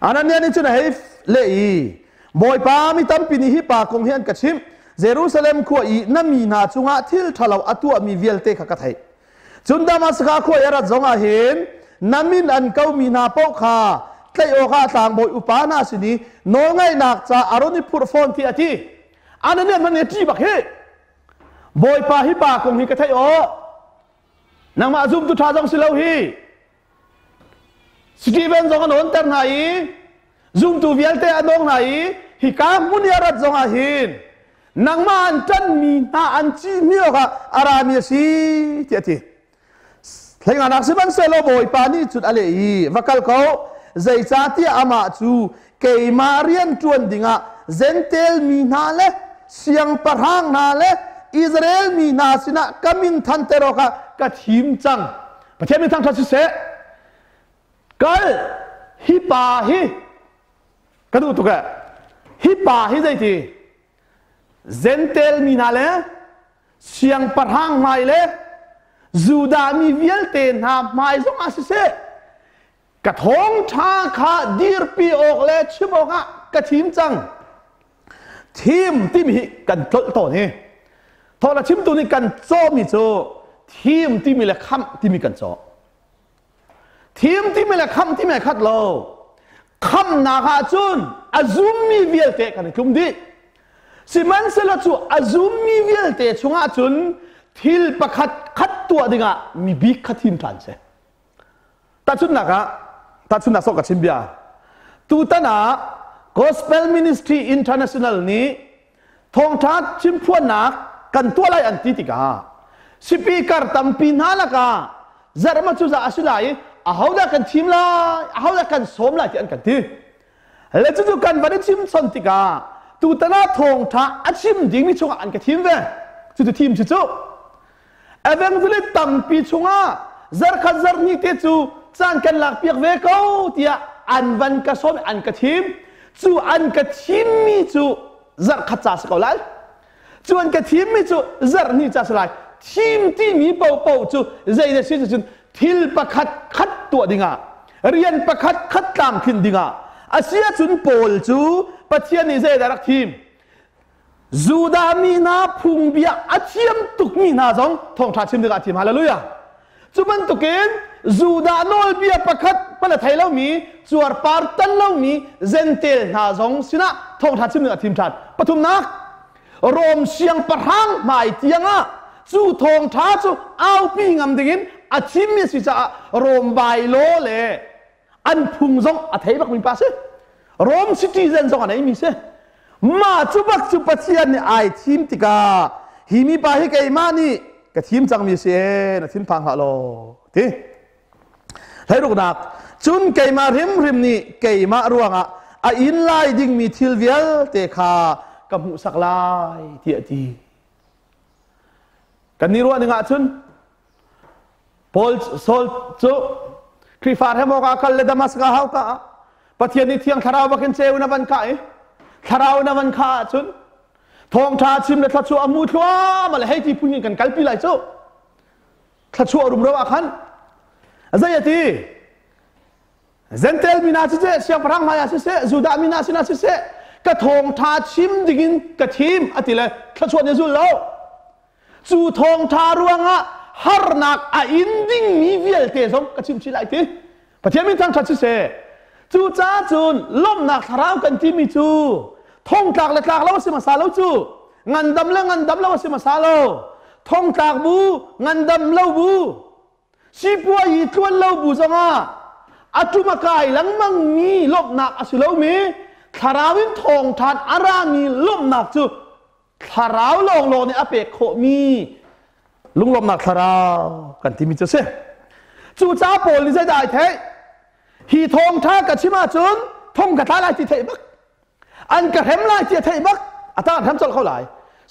อันนั้นเนี่ยนี่จุดไหนเล่บอยป้ามีตั้มปีนี้ฮิปากงเฮียนกับชิมเยรูซาเล็มขัวอีน้ำมีนาจุงะทิลทะเลาอัตัวมีvialteขกัดให้จุนดามัสกาขัวยัดจงอาเห็นน้ำมินอันเก้ามีนาเป้าขาใกล้โอกาสต่างบอยอุปานาสินีโนง่ายนักจะอารมณ์พูดฟอนที่อาทิอันนั้นเนี่ยมันเนี่ยจีบักเฮบอยป้าฮิปากงฮิกัดให้โอนางมาซุ่มตุท่าจงสิเลวฮีสตีเวนจงอันนเตอร์ไหนซุ่มตุvialteอันนงไหนฮิกามุนยารัดจงอาเห็นนางมาอันจันมีนาอันจีมีโอกาอารามยสีที่อาทิหลังจากนักสิบันเซโลบอยปานี่จุดอะไรวักเขาใจจ่าที่อามาจูเกยมาเรียนจวนดิ่งะเซนเตลมีนาเลเสียงปะรังนาเลอิสราเอลมีนาสินะกามินทันเตโรกะกัดหิมจังประเทศมีทางทัศน์เสกัลฮิปาฮิกระดูตุกะฮิปาฮิใจที่เซนเตลมีนาเลเสียงปะรังไม่เลจูดามีvialteนาไม่ส่งอาศิเสกระทงชาขาดีร์ปีออกเลยชิบอกะกระทิมจังทีมที่มีกันต่อนี่ทอละชิมตัวนี้กันโจมีโจทีมที่มีละคำที่มีกันโจทีมที่มีละคำที่มีขัดโลคำนาคาจุนอาซุมมีvialteกันกลุ่มดีสิมันเสละจูอาซุมมีvialteชงอาจุนทิลประคัดตัวดิ่งะมีบิ๊กขัดทีมทันเสตัดชุดนักะตัดชุดนักสกัดชิมเบียตูตันGospel Ministry International นี้ทองทัดชิมพวนนักกันตัวไรอันติติกาสปีกร์ตั้มปีนาละกาจารมาจุจะอาศัยเอาได้กันทีมละเอาได้กันสมละที่อันกันที่แล้วจู่ๆกันวันนี้ชิมสันติกาตูตันทองทัดอาชิมดิ่งมีชงอันกันทีมเว้จู่ๆทีมจู่เอเวนต์เลยตั้มปีชงจารขัดจารนี่เตจูจานกันหลักเปียกเวก้าที่อันวันกระสอบอันกันทีมจู่อันกับทีมมีจู่จารขัดจ่าสกอลัลจู่อันกับทีมมีจู่จารนี่จ่าสลายทีมที่มีเป่าจู่ใจเด็ดสิจุนทิลประคัดตัวดิ่งะเรียนประคัดตามขึ้นดิ่งะอาเซียจุนโปลจู่ปัจเจียนนี่ใจได้รักทีมจูดามีนาพุงเบียอาเทียมตุกมีนาจงทองทัดชิมดิ่งะทีมฮาเลลูยาจู่มันตุกินจูดาโนลเบียประคัดเปล่าไทยเล่ามีจวดปาร์ตันเล่ามีเซนเตลนาจงสินะทองทัดชิมดิ่งะทีมทัดปฐุมนักรวมเสียงประหังหมายเตียงจู่ทองทัดจู่เอาปีงำดิ่งอาชิมมีสิจะรวมใบโลเลอันพุงจงอาเทบักมีปัสรวมซิตี้เซนจงอันไหนมีเสมาจุบักจุปัจเจียนไอทีมติกาฮิมีปาฮิกไอมานี่กับทีมจังมีเสนะทีมพังฮัลโหลที่ให้ลูกนักจุนไกมาริมนี่ไกมาร่วงอินไลดิ้งมีทิลเวียลเตคากับหูสักลายเทียทีกันนี่รัวหนึ่งจุนพอลโซลจูคริฟาร์เฮมอกาคัลเลดามัสกาฮาวกาปัทยานิเทียงทาราวบักเนเซวนาวันกาทาราวนาวันกาจุนทองชาชิมเลทัชชัวอามูทัวมาเลยให้ที่พูดกันกัลปีไหลจูทัชชัวรุมระวะขันอะไรทีเซนเตลมีนาซิเซเสียงพลังมายาซิเซจูดามีนาซินาซิเซกระทงชาชิมดิกินกระทีมอติเลยทัชชัวเนี่ยจุลโลจูทองชารวงฮาร์นักอินดิ้งมีvialteสงกระชิมชิไลทีประเทศมีทางทัชซิเซจูจ้าจูนล้มหนักทาราวกันที่มีจูท่องจากเล็กๆแล้วว่าสิมาซาโลจูงันดำแล้วว่าสิมาซาโลท่องจากบูงันดำเล่าบูชีปัวยีทวนเล่าบูจังอาจุมาไกหลังมังมีล้มหนักอาศิเลวมีทาราวินทองทัดอารามีล้มหนักจูทาราวลองโลในอเปกโคมีลุงล้มหนักทาราวกันที่มีจะเสจูจ้าโปลิเซได้เทฮีทองท่ากับชิมาจุนทองกับท่าลายที่เทบักอันกับเห็มลายที่เทบักอาตาทำจนเขาลาย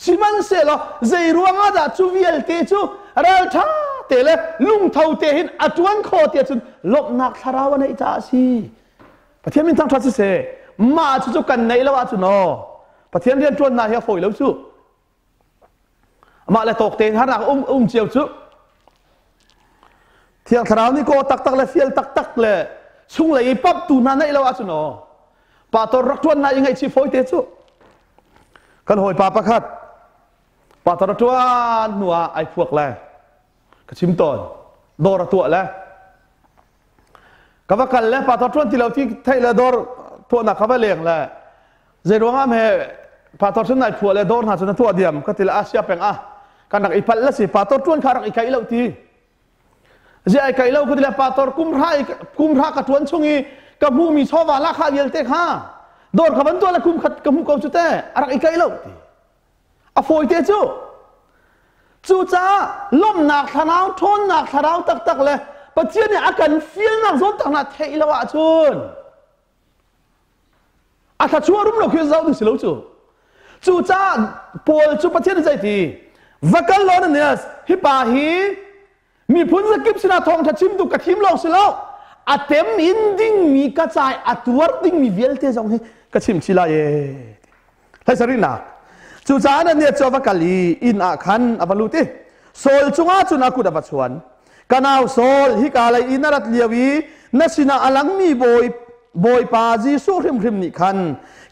ชิมันเสลใจรวงอาจจะจูvialteจูเรลท่าเตเลลุงเท่าเตหินอัจวนโคเตียจุนลบนักทาราวในจ่าซีประเทศมินทั้งทัศเสมาจุกันในละว่าจุนอประเทศเรียนจวนนาเฮียฝอยแล้วจู มาเลยตกเตงหันหลังเจียวจุเที่ยงทราวนี่ก็ตักเลยเฟียลตักเลยช่วงเลยปั๊บตูนันให้เราอาจุนอป่าตัวรักทวนนายยังไงชีโฟยเตจุกันหอยป่าประคัดป่าตัวรักทวนนัวไอพวกแลกระชิมตอนโดรตัวแล้วกับว่ากันแล้วป่าตัวทวนที่เราที่ไทยละโดรตัวนักขับเลี้ยงแล้วเจรวงอ้ามเฮป่าตัวทวนนายพวกแล้วโดรหาจนตัวเดียมก็ที่ละอาเซียเป็นกันนักอีพัลละสิป่าตัวทวนขารักอีกไก่เราทีเจ้าไก่เราก็ที่ละป่าตัวกุมพระกระทวนช่วงนี้กับมูมีชอบว่าราคาเวิลเตกห้าโดนขับตัวละกุมขัดกับมูกองจุดแต่รักอีกไก่เราทีอโฟยเตจูจ้าล้มหนักทนาวทนหนักทนาวตักเลยปัจจัยเนี่ยอาการฟีลหนักโซนต่างหน้าเทอิลวะจุนอาถ้าชัวรุ่มเราคือเราถึงสิเราจูจ้าโพลจูปัจจัยในใจทีวักกันล้อนเนี่ยฮิปาฮีมีพุนสกิปสินาทองถ้าชิมตุกกระทิมลองสิแล้วอาเต็มอินดิ้งมีกระจายอัตัวดิ้งมีvialte zong he กระชิมชิลาเย่ให้สรินักจูจ้านั่นเนี่ยจอวักลีอินอาคันอับลูติโซลจุงอาจุนักุดอับชวนกันเอาโซลฮิกาลัยอินารัตเลียวีนัสินาอลังมีบอยปาจีสูริมนิคัน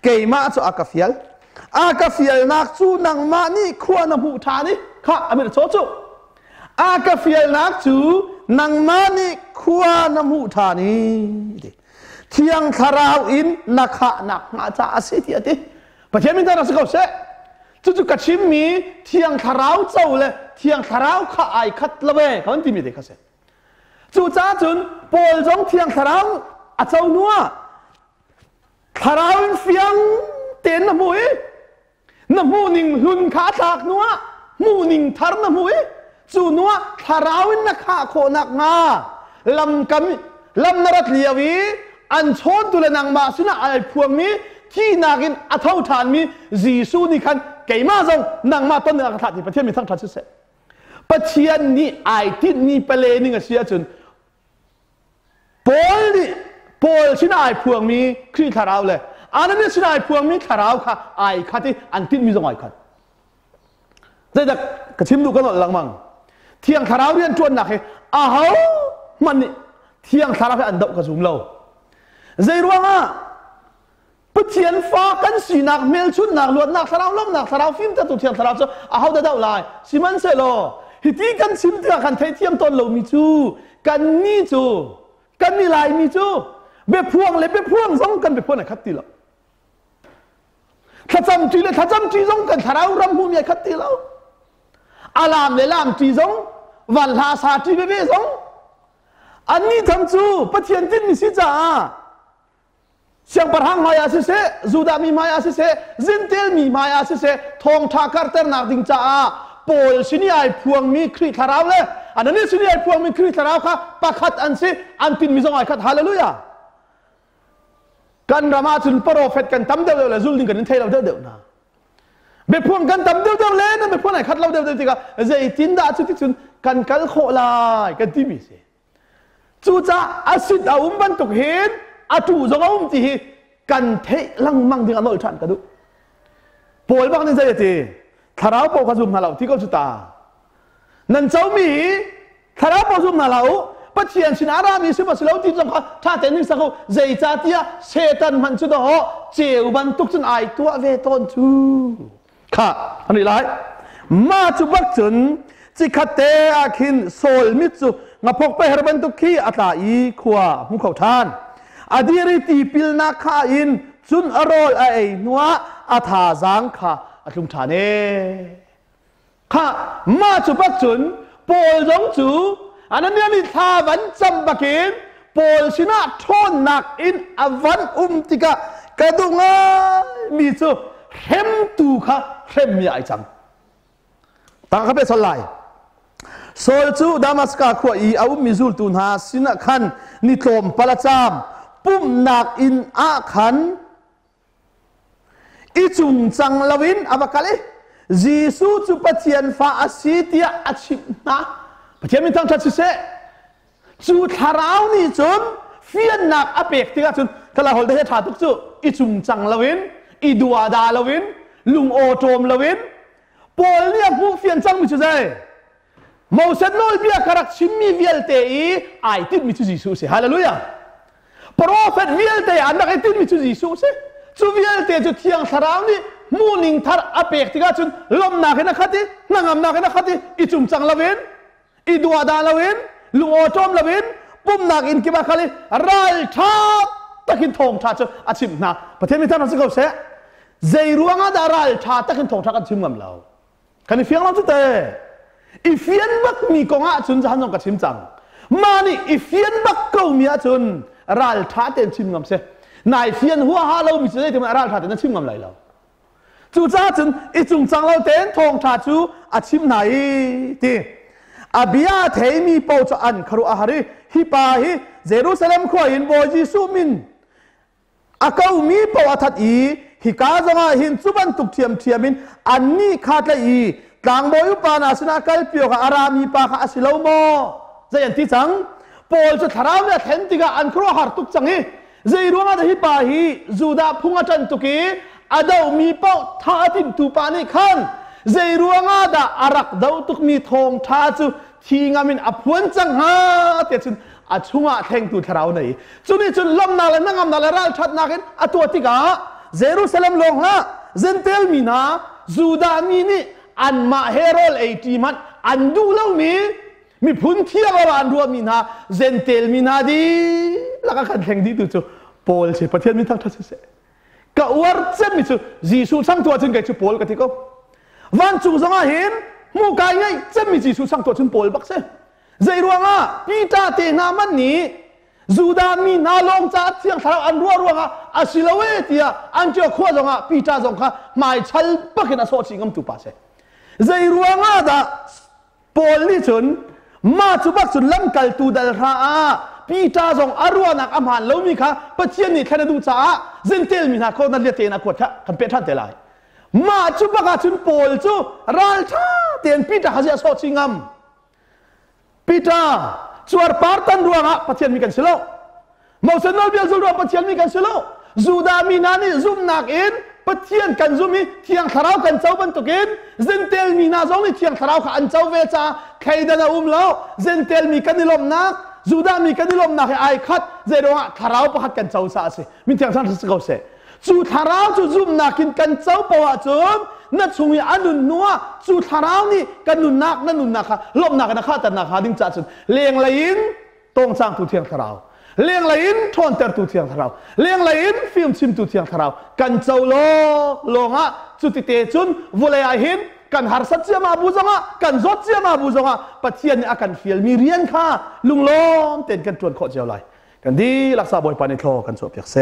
เกยมาจูอากาฟิลนักจูนังมานี่ขวานหูทานี่ข้าอเมริกาจูอากาฟิลนักจูนังมานี่ขวานหูทานี่เที่ยงทาราวอินนักมาจ้าสิที่ติประเทศมินตานักสกาวเสจู่ๆกระชิมมีเที่ยงทาราวเจ้าเลยเที่ยงทาราวข้าไอคัดละเวเขาไม่มีเด็กเขาเสจู่จ้าจุนโปลจงเที่ยงทาราวอาเจ้านัวทาราวเฟียงเต็นน้ำมูนิ่งหุ่นขาตากนัวมูนิ่งทารน้ำมูจู่นัวทาราวนักข้าโคนักงาลำนรัตเลียวีอันชนตุเลนังมาสุนัขไอพวงนี้ที่นากินอัฐาวทานมีจีสูนี่คันเกี่ยมาจงนางมาต้นนักทัดที่ประเทศมีทั้งทัดเสร็จประเทศนี้ไอที่นี่เปเลนี่ก็เสียจนโปลชินาไอพวงมีครีทาราวเลยอันนั้นชินาไอพวงมีทาราวค่ะไอคัดที่อันที่มีจงไอคัดแต่จากกระชิมดูกันหน่อยหลังมังเที่ยงทาราวเรียนจวนหนักเหรอมันนี่เที่ยงทาราวให้อันดับกระสุนเราใจร้วงปัจเจียนฟ้ากันสีนักเมลชุดนักลวดนักทาราวล้มนักทาราวฟิล์มจะตุเทียมทาราวจะเดาลายสิมันเสลอฮิตีกันซิมเถื่อกันเทียมตนเรามีจูกันนี่จูกันนี่ลายมีจูเบ็ดพวงเลยเบ็ดพวงซ่องกันเบ็ดพวงไหนคัดตีเราถ้าจำจีซ่องกันทาราวรำหูมีคัดตีเราอารามเลยลามจีซ่องวันลาซาจีเบซ่องอันนี้ทำจูปัจเจียนที่มีสิจ้าเสียงประหังมายาสิเสจูดามีมายาสิเสจินเตลมีมายาสิเสทองทาการเตอร์นักดิงจ้าโปลชินีไอพวงมีครีทาราวเลยอันนี้ชินีไอพวงมีครีทาราวค่ะประคัดอันสิอันตินมีจงไอคัดฮาเลลูยากันรามาจุนโปรเฟตกันตั้มเดียวเลยจุลนิกันนิเทเราเดียวนะเบ็ดพวงกันตั้มเดียวเลยนั่นเบ็ดพวงไหนคัดเราเดียวติกาใจจินดาจุดที่จุนกันกัลโคลายกันที่มีเสจูจ้าอาศิดอาบันตุกเห็นอาจูจงเอาที่กันเทลังมังดิ่งอันโนชันกันดูโปลบักนี่ใจที่ทาราวโปกระซุมนาเราที่เขาจุตานั่นเจ้ามีทาราวโปกระซุมนาเราปัจเจียนชินารามีสิบสิเราที่จงเขาถ้าแต่นี่สักเขาใจจ่าที่เชตันมันจุดห่อเจียวบันตุกจนไอตัวเวทอนจูค่ะอันนี้ไรมาจุบักจนจิคัตเตอาคินโซลมิจูงาพกไปหาบันตุกีอัตาอีขวามุขทานอดีริตีปิลนาคาอินจุนอรอลไอนัวอัฐาจังค่ะอัตุมทานเอค่ะมาจุบักจุนโปลจงจูอันนั้นเนี่ยนี่ทาวันจำบักินโปลชินาทอนนักอินอวันติกะกระดุงมีจูเข็มตูค่ะเข็มมีไอจังต่างกันเป็นสลายโซลจูดามัสกาขวอีอาวุมิซูลตุนหาสินะขันนิโตมปลาจามปุ่มนักอินอาขันอิจุงจังลวินอวกาลีจีสูจูปัจเจียนฟ้าอาศิเตียอาชิมนะปัจเจียนมีทั้งทัศน์เสจูทาราวนี่จุนเฟียนนักอเปกที่กันจุนถ้าเราหัวได้ถาทุกจูอิจุงจังลวินอิดัวดาลวินลุงโอโตมลวินโป ปอลเนี่ยผู้เฟียนจังมิจุใจโมเสสน้อยเบียคารักชิมมีวิลเตอีไอติดมิจุจิสุเสฮาเลลูยาโปรเฟตวิลเตอันนักไอติดมิจุจิสุเสจูวิลเตจุเทียงสราวนี่มูนิงทาร์อเปกติกาจุนลมนักนักขัดนางนักนักขัดอิจุมจังลาวินอิดัวดาลาวินลูโอจอมลาวินปุ่มนักอินกิบาคาลีรัลชาตะกินทองชาจุอาชิมนาประเทศมิท่านนั้นสิเขาเสใจรวงอาดารัลชาตะกินทองชากันชิมกันเราคันเฟียงเราจุดเตอีเฟียนบักมีกงอาจุนจะหันกับชิมจังมานี่อีเฟียนบักเก่ามีอาจุนรัลชาเต็มชิมกันเสนายเฟียนหัวฮาเรามีจะได้ทำไมรัลชาเต็มชิมกันไรเราจู่จ้าจุนอีจุงจังเราเต็นทองชาจูอาชิมไหนที่อาบิยาเทมีเป้าจะอันคารุอาหารีฮิปาฮิเยรูซาเล็มขวายินโบจิสุมินอาเก้ามีเป้าอัฐอีฮิกาจงอาหินสุบันตุกเทียมเทียมินอันนี้ขาดเลยกลางโบยุปานาสนาคัลเปียวกับอารามีปากับอาศิลาวโมใจยันที่จังปอลจะทาราวเนี่ยเห็นติกาอันครัวหาร์ตุกจังฮีเจรวงอาฮิปาฮิจูดาพุงอาจันตุกีอาดาวมีเป้าท่าติมตูปานิขันเจรวงอาดาอารักดาวตุกมีทองท่าจูที่งามินอภวนจังฮาเตจุนอาชุงอาแทงตูทาราวนี่จุนี่จุนลำนาเลนังอำนาเลรัลชัดนักนอตัวติกาเยรูซาเล็มลงละเซนเทลมีนาจูดามีนี่อันมาเฮโรลเอตีมันอันดูแล้วมีพุนเทียงเราอันรวมมีนาเซนเทลมีนาดีแล้วก็การแข่งดีตัวจูโปลเชประเทศมิทักทัศเสกอวร์เซมิจูจีสูสังตัวจนเกิดจูโปลกันที่ก็วันจุงสังอาหินมูกายไงเซมิจีสูสังตัวจนโปลบักเซใจรวงอ่ะปีตาเตนามันนี้จูดามีนาลงจัดเสียงทารอันรัวรัวอ่ะอาศิลเวตีอ่ะอันเจ้าขวดจงอ่ะปีตาจงค่ะไม่ชัลปักนัสโอชิงมตุปาเซใจรวงอ่ะดาโปลิชนมาจุบักจุนลำกัลตูดัลราปีตาจงอรัวนักอำหันแล้วมีค่ะปัจเจียนนี่แค่ดูจ้าเซนเทลมีนาโคนันเลียเตนักขวดค่ะคันเป็ดท่านเตลัยมาจุบักจุนโปลจูรัลชาเตียนปีตาฮาเซียโซชิงมปีตาจวดปาร์ตันรัวงะปัจเจียนมีกันเสลโมเสสนอลเบียลรัวปัจเจียนมีกันเสลจูดามีนานี่ซุมนักอินปัจเจียนกันซุมีเทียงทาราวกันเจ้าบันตุกินเซนเทลมีนาจงนี่เทียงทาราวขันเจ้าเวจ้าใครดันอุ้มแล้วเซนเทลมีกันนิลมนักจูดามีกันนิลมนักไอคัดเจโรงะทาราวประหัดกันเจ้าซาเสมิเทียงสันสกาวเสจูทาราวจูซุมนักินกันเจ้าปวะจุมนั่นชงยอันนุนนัวจูทาราวนี่กันนุนนักนั่นนุนนักค่ะลมนักนะคะแต่นักหาดิ้งจัดจุนเลี้ยงไหลอินตรงสร้างตุเทียงทาราวเลี้ยงไหลอินทอนเตอร์ตุเทียงทาราวเลี้ยงไหลอินฟิล์มชิมตุเทียงทาราวกันเจ้าโลงะจุดติเตจุนวุเลยอาหินกันหาสัจเจียมาบูจงะกันจดเจียมาบูจงะปัจเจียนนี่อากันฟิลมีเรียนค่ะลุงล้อมเต้นกันจวนขอเจ้าไหลกันดีรักษาบ่อยปานในคลอกันสวบอยากเส